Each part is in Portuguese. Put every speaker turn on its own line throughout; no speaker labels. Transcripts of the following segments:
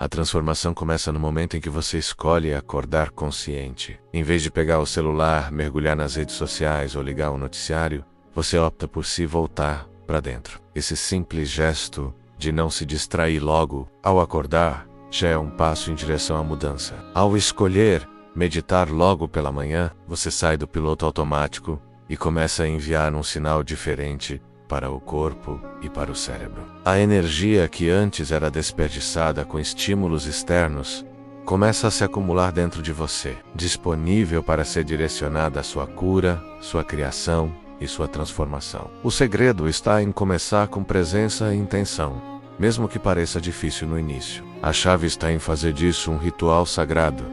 A transformação começa no momento em que você escolhe acordar consciente. Em vez de pegar o celular, mergulhar nas redes sociais ou ligar o noticiário, você opta por se voltar para dentro. Esse simples gesto de não se distrair logo ao acordar já é um passo em direção à mudança. Ao escolher meditar logo pela manhã, você sai do piloto automático e começa a enviar um sinal diferente para o corpo e para o cérebro. A energia que antes era desperdiçada com estímulos externos começa a se acumular dentro de você, disponível para ser direcionada à sua cura, sua criação e sua transformação. O segredo está em começar com presença e intenção, mesmo que pareça difícil no início. A chave está em fazer disso um ritual sagrado,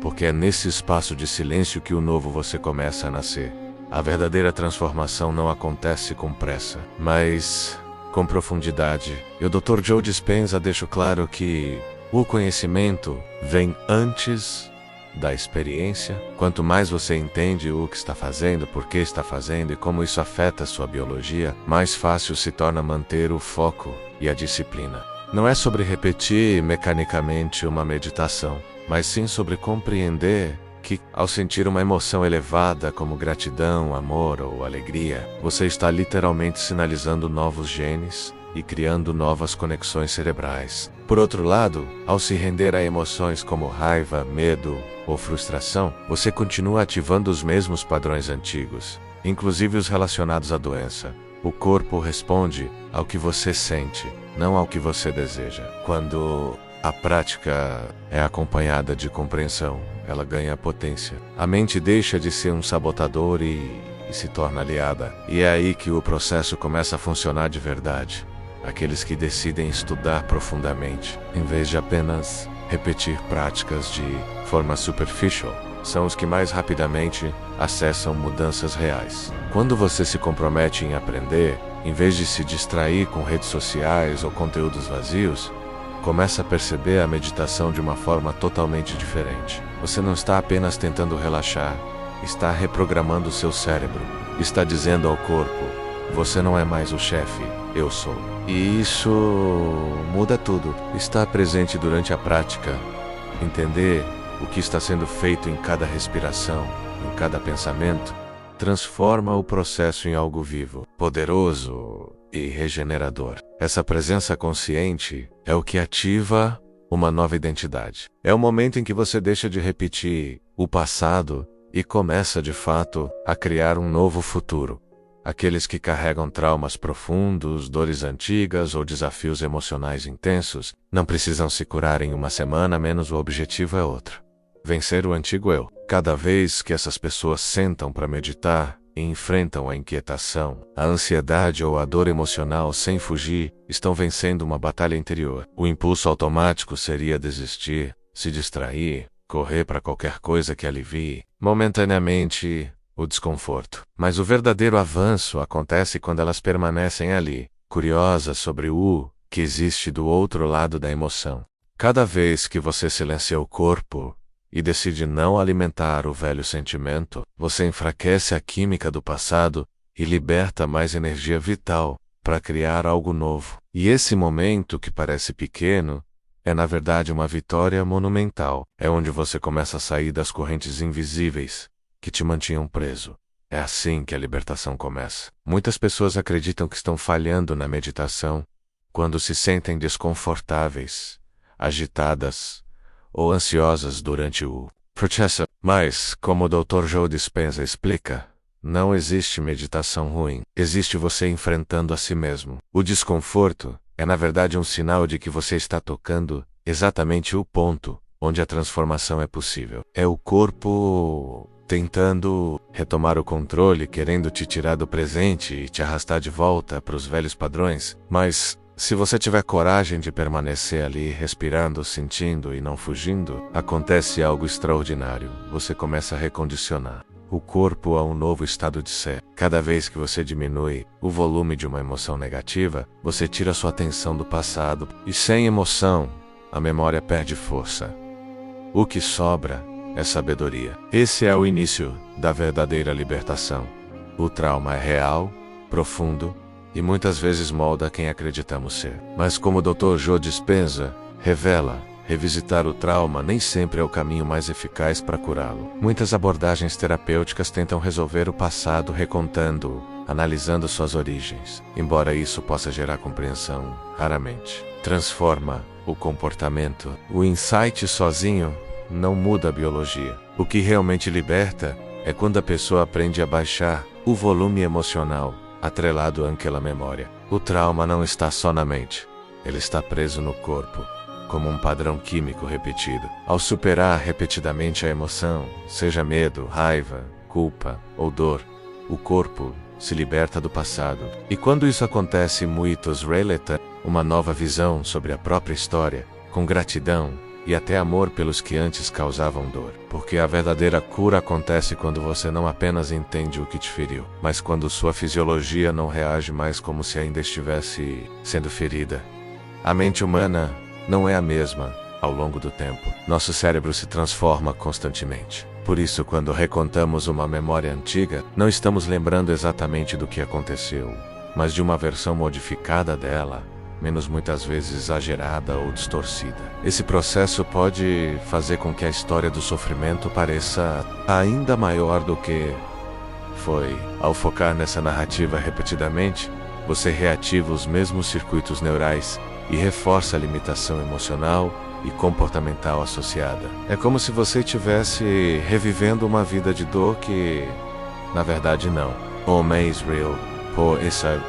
porque é nesse espaço de silêncio que o novo você começa a nascer. A verdadeira transformação não acontece com pressa, mas com profundidade. E o Dr. Joe Dispenza deixa claro que o conhecimento vem antes da experiência. Quanto mais você entende o que está fazendo, por que está fazendo e como isso afeta a sua biologia, mais fácil se torna manter o foco e a disciplina. Não é sobre repetir mecanicamente uma meditação, mas sim sobre compreender que, ao sentir uma emoção elevada como gratidão, amor ou alegria, você está literalmente sinalizando novos genes e criando novas conexões cerebrais. Por outro lado, ao se render a emoções como raiva, medo ou frustração, você continua ativando os mesmos padrões antigos, inclusive os relacionados à doença. O corpo responde ao que você sente, não ao que você deseja. Quando a prática é acompanhada de compreensão, ela ganha potência. A mente deixa de ser um sabotador e se torna aliada. E é aí que o processo começa a funcionar de verdade. Aqueles que decidem estudar profundamente, em vez de apenas repetir práticas de forma superficial, são os que mais rapidamente acessam mudanças reais. Quando você se compromete em aprender, em vez de se distrair com redes sociais ou conteúdos vazios, começa a perceber a meditação de uma forma totalmente diferente. Você não está apenas tentando relaxar, está reprogramando o seu cérebro. Está dizendo ao corpo, você não é mais o chefe, eu sou. E isso muda tudo. Estar presente durante a prática, entender o que está sendo feito em cada respiração, em cada pensamento, transforma o processo em algo vivo, poderoso e regenerador. Essa presença consciente é o que ativa uma nova identidade. É o momento em que você deixa de repetir o passado e começa, de fato, a criar um novo futuro. Aqueles que carregam traumas profundos, dores antigas ou desafios emocionais intensos não precisam se curar em uma semana, menos o objetivo é outro: vencer o antigo eu. Cada vez que essas pessoas sentam para meditar e enfrentam a inquietação, a ansiedade ou a dor emocional sem fugir, estão vencendo uma batalha interior. O impulso automático seria desistir, se distrair, correr para qualquer coisa que alivie momentaneamente o desconforto. Mas o verdadeiro avanço acontece quando elas permanecem ali, curiosas sobre o que existe do outro lado da emoção. Cada vez que você silencia o corpo e decide não alimentar o velho sentimento, você enfraquece a química do passado e liberta mais energia vital para criar algo novo. E esse momento, que parece pequeno, é na verdade uma vitória monumental. É onde você começa a sair das correntes invisíveis que te mantinham preso. É assim que a libertação começa. Muitas pessoas acreditam que estão falhando na meditação quando se sentem desconfortáveis, agitadas ou ansiosas durante o processo. Mas, como o Dr. Joe Dispenza explica, não existe meditação ruim. Existe você enfrentando a si mesmo. O desconforto é na verdade um sinal de que você está tocando exatamente o ponto onde a transformação é possível. É o corpo tentando retomar o controle, querendo te tirar do presente e te arrastar de volta para os velhos padrões. Mas se você tiver coragem de permanecer ali, respirando, sentindo e não fugindo, acontece algo extraordinário. Você começa a recondicionar o corpo a um novo estado de ser. Cada vez que você diminui o volume de uma emoção negativa, você tira sua atenção do passado. E sem emoção, a memória perde força. O que sobra é sabedoria. Esse é o início da verdadeira libertação. O trauma é real, profundo e muitas vezes molda quem acreditamos ser. Mas como o Dr. Joe Dispenza revela, Revisitar o trauma nem sempre é o caminho mais eficaz para curá-lo. Muitas abordagens terapêuticas tentam resolver o passado recontando-o, analisando suas origens. Embora isso possa gerar compreensão, raramente transforma o comportamento. O insight sozinho não muda a biologia. O que realmente liberta é quando a pessoa aprende a baixar o volume emocional atrelado àquela memória. O trauma não está só na mente, ele está preso no corpo, como um padrão químico repetido. Ao superar repetidamente a emoção, seja medo, raiva, culpa ou dor, o corpo se liberta do passado. E quando isso acontece, muitos relatam uma nova visão sobre a própria história, com gratidão e até amor pelos que antes causavam dor. Porque a verdadeira cura acontece quando você não apenas entende o que te feriu, mas quando sua fisiologia não reage mais como se ainda estivesse sendo ferida. A mente humana não é a mesma ao longo do tempo. Nosso cérebro se transforma constantemente. Por isso, quando recontamos uma memória antiga, não estamos lembrando exatamente do que aconteceu, mas de uma versão modificada dela, menos muitas vezes exagerada ou distorcida. Esse processo pode fazer com que a história do sofrimento pareça ainda maior do que foi. Ao focar nessa narrativa repetidamente, você reativa os mesmos circuitos neurais e reforça a limitação emocional e comportamental associada. É como se você estivesse revivendo uma vida de dor que, na verdade, não. Home is real.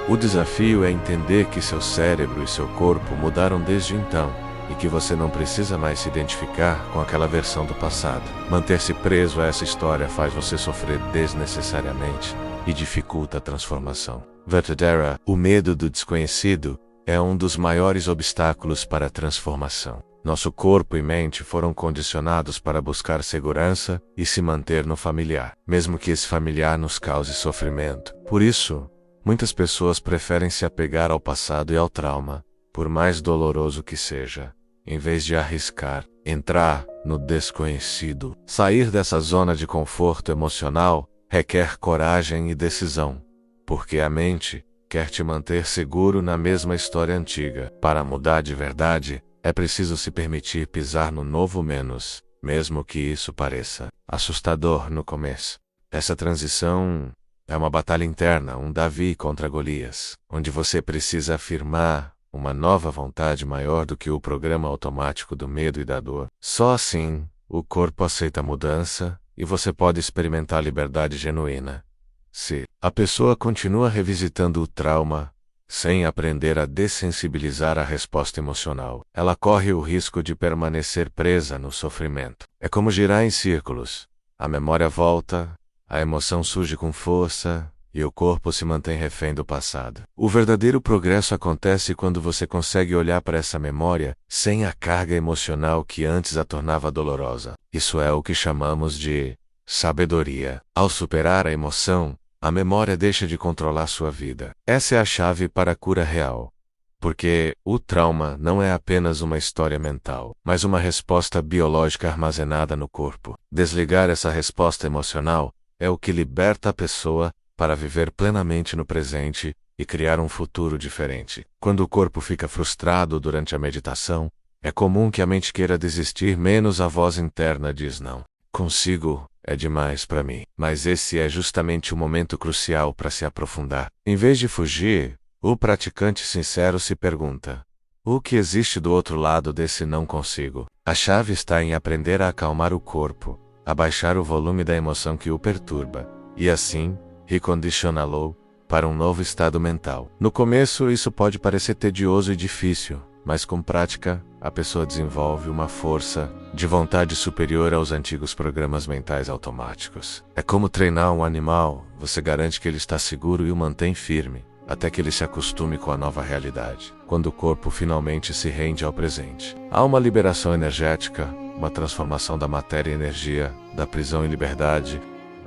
O desafio é entender que seu cérebro e seu corpo mudaram desde então e que você não precisa mais se identificar com aquela versão do passado. Manter-se preso a essa história faz você sofrer desnecessariamente e dificulta a transformação. Verdadeira, o medo do desconhecido é um dos maiores obstáculos para a transformação. Nosso corpo e mente foram condicionados para buscar segurança e se manter no familiar, mesmo que esse familiar nos cause sofrimento. Por isso, muitas pessoas preferem se apegar ao passado e ao trauma, por mais doloroso que seja, em vez de arriscar, entrar no desconhecido. Sair dessa zona de conforto emocional requer coragem e decisão, porque a mente quer te manter seguro na mesma história antiga. Para mudar de verdade, é preciso se permitir pisar no novo menos, mesmo que isso pareça assustador no começo. Essa transição é uma batalha interna, um Davi contra Golias, onde você precisa afirmar uma nova vontade maior do que o programa automático do medo e da dor. Só assim, o corpo aceita a mudança e você pode experimentar liberdade genuína. Se a pessoa continua revisitando o trauma, sem aprender a dessensibilizar a resposta emocional, ela corre o risco de permanecer presa no sofrimento. É como girar em círculos. A memória volta, a emoção surge com força e o corpo se mantém refém do passado. O verdadeiro progresso acontece quando você consegue olhar para essa memória sem a carga emocional que antes a tornava dolorosa. Isso é o que chamamos de sabedoria. Ao superar a emoção, a memória deixa de controlar sua vida. Essa é a chave para a cura real. Porque o trauma não é apenas uma história mental, mas uma resposta biológica armazenada no corpo. Desligar essa resposta emocional é o que liberta a pessoa para viver plenamente no presente e criar um futuro diferente. Quando o corpo fica frustrado durante a meditação, é comum que a mente queira desistir, menos a voz interna diz não consigo, é demais para mim. Mas esse é justamente o momento crucial para se aprofundar. Em vez de fugir, o praticante sincero se pergunta: o que existe do outro lado desse não consigo? A chave está em aprender a acalmar o corpo, a baixar o volume da emoção que o perturba, e assim, recondicioná-lo para um novo estado mental. No começo, isso pode parecer tedioso e difícil, mas com prática, a pessoa desenvolve uma força de vontade superior aos antigos programas mentais automáticos. É como treinar um animal, você garante que ele está seguro e o mantém firme, até que ele se acostume com a nova realidade. Quando o corpo finalmente se rende ao presente, há uma liberação energética, uma transformação da matéria em energia, da prisão em liberdade.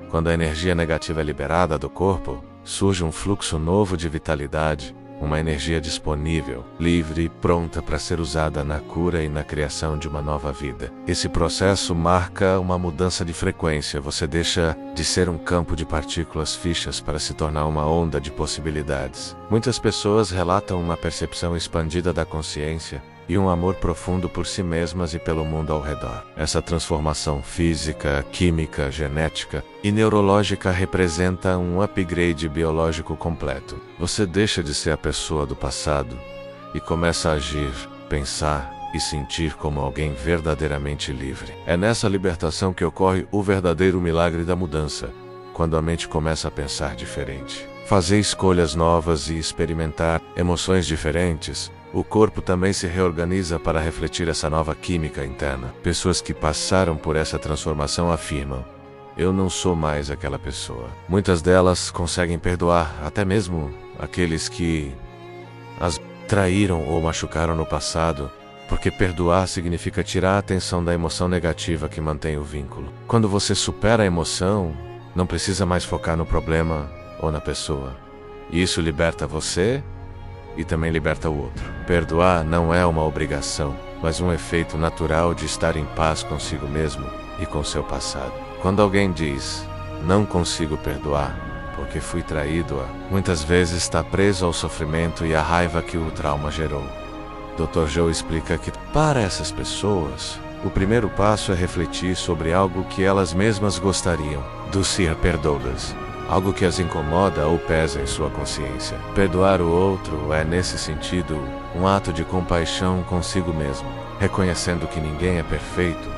Quando a energia negativa é liberada do corpo, surge um fluxo novo de vitalidade, uma energia disponível, livre e pronta para ser usada na cura e na criação de uma nova vida. Esse processo marca uma mudança de frequência. Você deixa de ser um campo de partículas fixas para se tornar uma onda de possibilidades. Muitas pessoas relatam uma percepção expandida da consciência e um amor profundo por si mesmas e pelo mundo ao redor. Essa transformação física, química, genética e neurológica representa um upgrade biológico completo. Você deixa de ser a pessoa do passado e começa a agir, pensar e sentir como alguém verdadeiramente livre. É nessa libertação que ocorre o verdadeiro milagre da mudança, quando a mente começa a pensar diferente, fazer escolhas novas e experimentar emoções diferentes. O corpo também se reorganiza para refletir essa nova química interna. Pessoas que passaram por essa transformação afirmam: eu não sou mais aquela pessoa. Muitas delas conseguem perdoar até mesmo aqueles que as traíram ou machucaram no passado, porque perdoar significa tirar a atenção da emoção negativa que mantém o vínculo. Quando você supera a emoção, não precisa mais focar no problema ou na pessoa. Isso liberta você e também liberta o outro. Perdoar não é uma obrigação, mas um efeito natural de estar em paz consigo mesmo e com seu passado. Quando alguém diz, não consigo perdoar porque fui traído, muitas vezes está preso ao sofrimento e à raiva que o trauma gerou. Dr. Joe explica que, para essas pessoas, o primeiro passo é refletir sobre algo que elas mesmas gostariam de ser perdoadas, algo que as incomoda ou pesa em sua consciência. Perdoar o outro é, nesse sentido, um ato de compaixão consigo mesmo, reconhecendo que ninguém é perfeito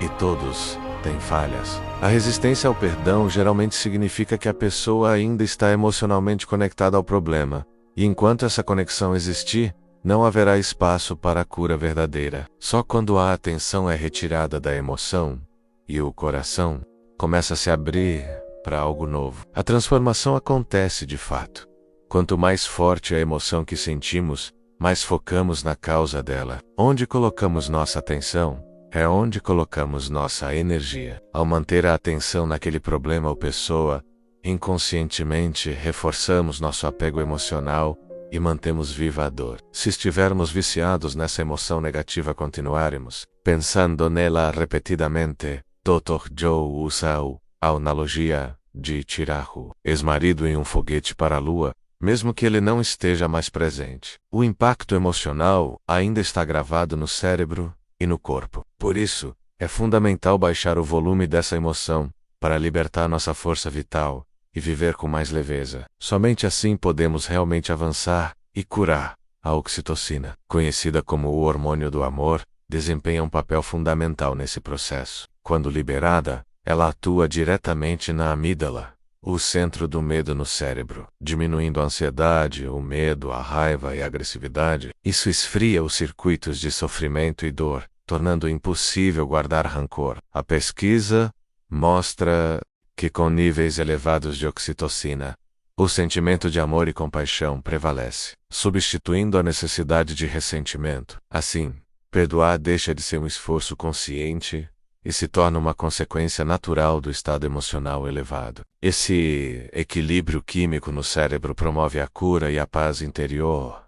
e todos têm falhas. A resistência ao perdão geralmente significa que a pessoa ainda está emocionalmente conectada ao problema, e enquanto essa conexão existir, não haverá espaço para a cura verdadeira. Só quando a atenção é retirada da emoção e o coração começa a se abrir para algo novo, a transformação acontece de fato. Quanto mais forte a emoção que sentimos, mais focamos na causa dela. Onde colocamos nossa atenção é onde colocamos nossa energia. Ao manter a atenção naquele problema ou pessoa, inconscientemente reforçamos nosso apego emocional e mantemos viva a dor. Se estivermos viciados nessa emoção negativa, continuaremos pensando nela repetidamente. Dr. Joe usa a analogia de tirar o ex-marido em um foguete para a lua, mesmo que ele não esteja mais presente. O impacto emocional ainda está gravado no cérebro e no corpo. Por isso, é fundamental baixar o volume dessa emoção para libertar nossa força vital e viver com mais leveza. Somente assim podemos realmente avançar e curar. A oxitocina, conhecida como o hormônio do amor, desempenha um papel fundamental nesse processo. Quando liberada, ela atua diretamente na amígdala, o centro do medo no cérebro, diminuindo a ansiedade, o medo, a raiva e a agressividade. Isso esfria os circuitos de sofrimento e dor, tornando impossível guardar rancor. A pesquisa mostra que com níveis elevados de oxitocina, o sentimento de amor e compaixão prevalece, substituindo a necessidade de ressentimento. Assim, perdoar deixa de ser um esforço consciente e se torna uma consequência natural do estado emocional elevado. Esse equilíbrio químico no cérebro promove a cura e a paz interior.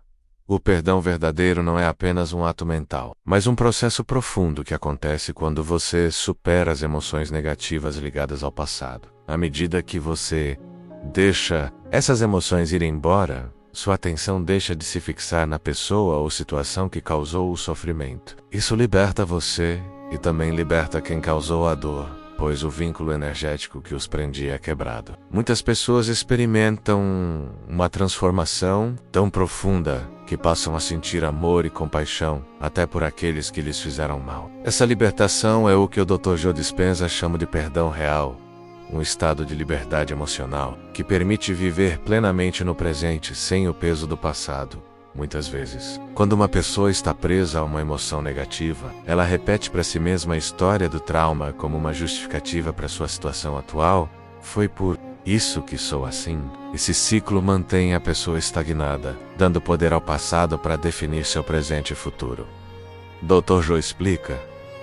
O perdão verdadeiro não é apenas um ato mental, mas um processo profundo que acontece quando você supera as emoções negativas ligadas ao passado. À medida que você deixa essas emoções irem embora, sua atenção deixa de se fixar na pessoa ou situação que causou o sofrimento. Isso liberta você e também liberta quem causou a dor, pois o vínculo energético que os prendia é quebrado. Muitas pessoas experimentam uma transformação tão profunda que passam a sentir amor e compaixão, até por aqueles que lhes fizeram mal. Essa libertação é o que o Dr. Joe Dispenza chama de perdão real, um estado de liberdade emocional que permite viver plenamente no presente sem o peso do passado. Muitas vezes, quando uma pessoa está presa a uma emoção negativa, ela repete para si mesma a história do trauma como uma justificativa para sua situação atual. Foi por isso que sou assim. Esse ciclo mantém a pessoa estagnada, dando poder ao passado para definir seu presente e futuro. Dr. Joe explica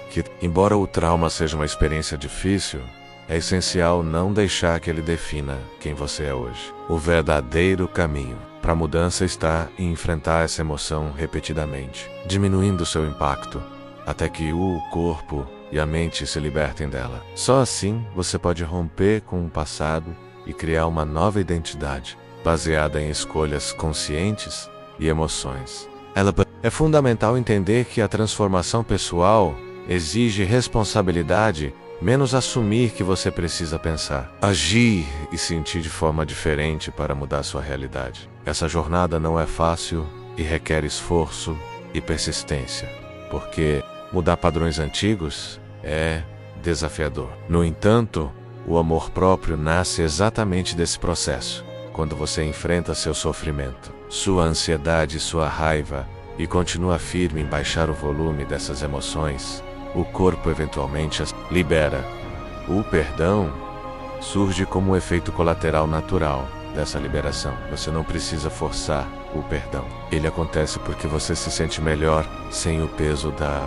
que, embora o trauma seja uma experiência difícil, é essencial não deixar que ele defina quem você é hoje. O verdadeiro caminho para a mudança está em enfrentar essa emoção repetidamente, diminuindo seu impacto, até que o corpo e a mente se libertem dela. Só assim você pode romper com o passado e criar uma nova identidade, baseada em escolhas conscientes e emoções. Ela É fundamental entender que a transformação pessoal exige responsabilidade, menos assumir que você precisa pensar, agir e sentir de forma diferente para mudar sua realidade. Essa jornada não é fácil e requer esforço e persistência, porque mudar padrões antigos é desafiador. No entanto, o amor próprio nasce exatamente desse processo, quando você enfrenta seu sofrimento, sua ansiedade, sua raiva e continua firme em baixar o volume dessas emoções. O corpo eventualmente as libera. O perdão surge como um efeito colateral natural dessa liberação. Você não precisa forçar o perdão. Ele acontece porque você se sente melhor sem o peso da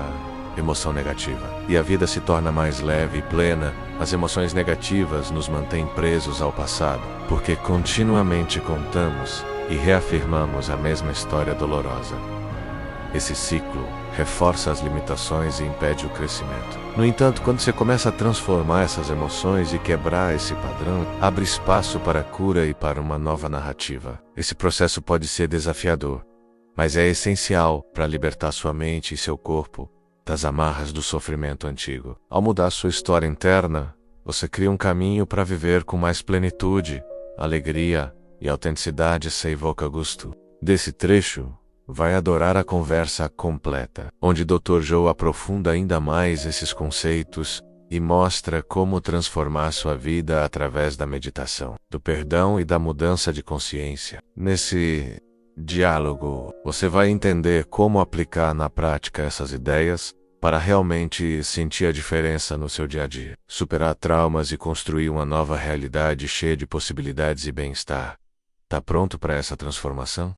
emoção negativa. E a vida se torna mais leve e plena. As emoções negativas nos mantêm presos ao passado, porque continuamente contamos e reafirmamos a mesma história dolorosa. Esse ciclo reforça as limitações e impede o crescimento. No entanto, quando você começa a transformar essas emoções e quebrar esse padrão, abre espaço para a cura e para uma nova narrativa. Esse processo pode ser desafiador, mas é essencial para libertar sua mente e seu corpo das amarras do sofrimento antigo. Ao mudar sua história interna, você cria um caminho para viver com mais plenitude, alegria e autenticidade. Seivoka Gusto. Desse trecho, vai adorar a conversa completa, onde Dr. Joe aprofunda ainda mais esses conceitos e mostra como transformar sua vida através da meditação, do perdão e da mudança de consciência. Nesse diálogo, você vai entender como aplicar na prática essas ideias para realmente sentir a diferença no seu dia a dia, superar traumas e construir uma nova realidade cheia de possibilidades e bem-estar. Tá pronto para essa transformação?